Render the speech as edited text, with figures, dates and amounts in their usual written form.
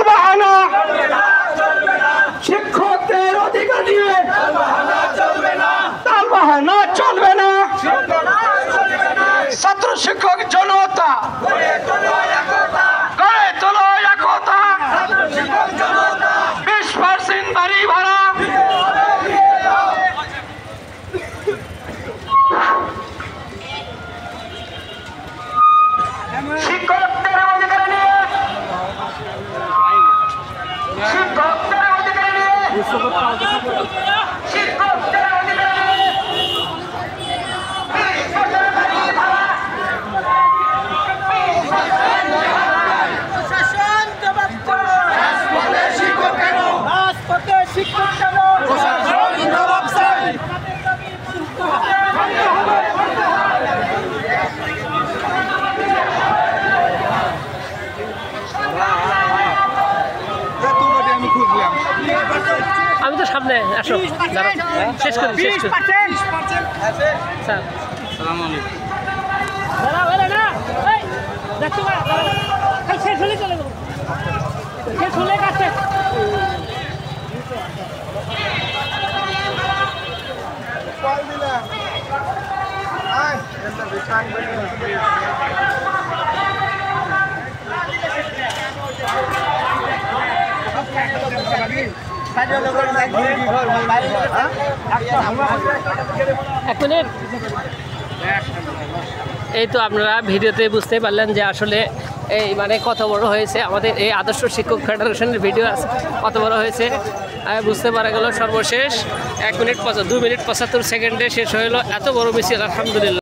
টালবাহানা শিক্ষকদের অধিকার নিয়ে টালবাহানা চলবে না। ছাত্র শিক্ষক জনতা গড়ে তোলো একতা। 20% বাড়ি ভাড়া শিক্ষকদের অধিকার নিয়ে শিক্ষকদের অধিকার নিয়ে শিক্ষকদের অধিকার নিয়ে শিক্ষক কেন রাজপথে শিক্ষক কেন আমি তো সামনে আসো শেষ করি এক মিনিট। এই তো আপনারা ভিডিওতে বুঝতে পারলেন যে আসলে এই মানে কত বড় হয়েছে আমাদের এই আদর্শ শিক্ষক ফেডারেশনের ভিডিও কত বড় হয়েছে বুঝতে পারা গেল। সর্বশেষ 2 মিনিট 75 সেকেন্ডে শেষ হলো এত বড় মিছিল, আলহামদুলিল্লাহ।